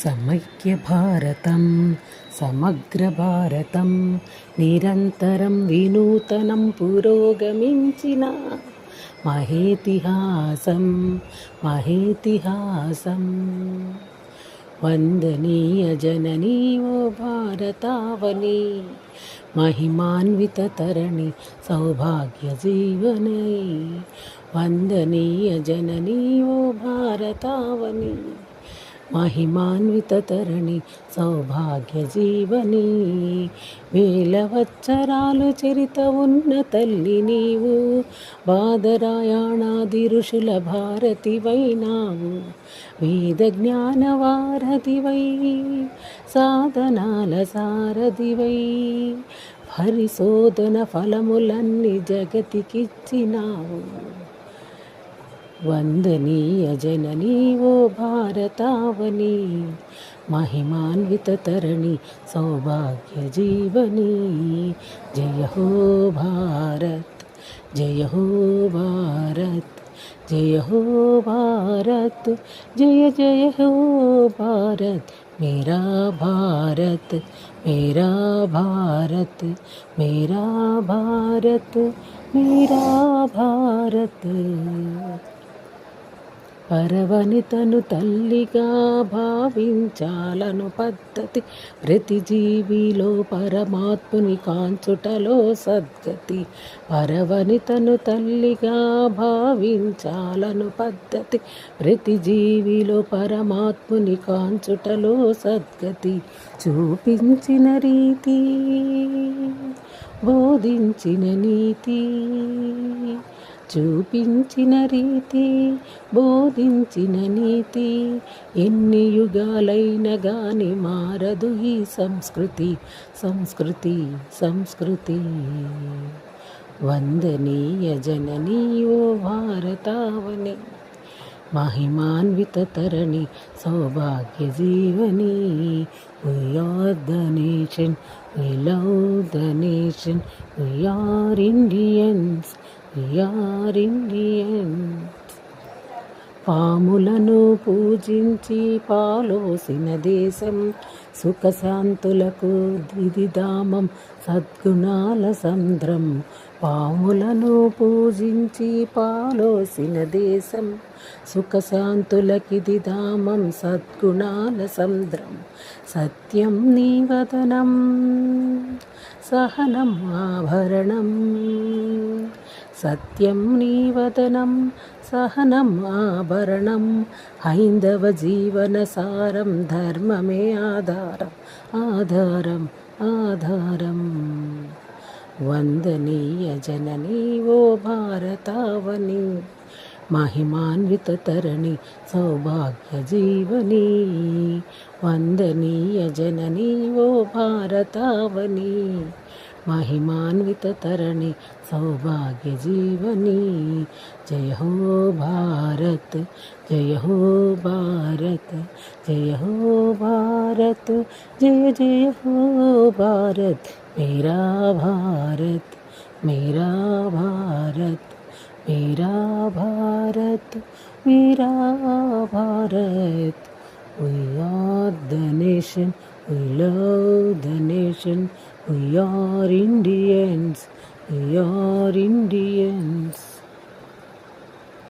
సమైక్య భారతం సమగ్ర భారతం నిరంతరం వినూతనం పురోగమించిన మహేతిహాసం మహేతిహాసం. వందనీయ జననీ ఓ భారతావని, మహిమాన్విత తరణి సౌభాగ్య జీవనై. వందనీయ జననీ ఓ భారతావని, మహిమాన్విత తరణి సౌభాగ్య జీవని. వేలవచ్చరాలు చరిత ఉన్న తల్లి నీవు, బాదరాయణాది ఋషుల భారతివైనావు. వేద జ్ఞాన వారధివై, సాధనాల సారథివై, పరిశోధన ఫలములన్నీ జగతికిచ్చినావు. వందనీయ జననీ ఓ భారతావని, మహిమాన్విత తరణి సౌభాగ్య జీవని. జయ హో భారత్, జయ హో భారత్, జయ హో భారత్, జయ జయ హో భారత్. మేరా భారత్, మేరా భారత్, మేరా భారత్, మేరా భారత్. పరవనితను తల్లిగా భావించాలను పద్ధతి, ప్రతి జీవిలో పరమాత్ముని కాంచుటలో సద్గతి. పరవనితను తల్లిగా భావించాలను పద్ధతి, ప్రతి జీవిలో పరమాత్ముని కాంచుటలో సద్గతి. చూపించిన రీతి, బోధించిన నీతి, చూపించిన రీతి, బోధించిన నీతి. ఎన్ని యుగాలైన గాని మారదు ఈ సంస్కృతి, సంస్కృతి, సంస్కృతి. వందనీయ జననీ ఓ భారతావని, మహిమాన్విత తరణి సౌభాగ్య Jeevani. We are the nation, we love the nation, we are Indians, we are Indians. పాములను పూజించి పాలోసిన దేశం, సుఖశాంతులకు దిదిధామం సద్గుణాల సంద్రం. పాములను పూజించి పాలోసిన దేశం, సుఖశాంతులకిది ధామం సద్గుణాల సంద్రం. సత్యం నీ వదనం, సహనం ఆభరణం. సత్యం నీ వదనం, సహనం ఆభరణం. హైందవ జీవన సారం, ధర్మమే ఆధారం, ఆధారం, ఆధారం. వందనీయ జననీ ఓ భారతావని, మహిమాన్విత తరణి సౌభాగ్య జీవని. వందనీయ జననీ ఓ భారతావని, మహిమాన్విత తరణి సౌభాగ్య జీవని. జయ హో భారత్, జయ హో భారత్, జయ హో భారత్, జయ జయ హో భారత్. మేరా భారత్, మేరా భారత్, మేరా భారత్, మేరా Bharat. We are the nation, we love the nation, we are Indians, we are Indians.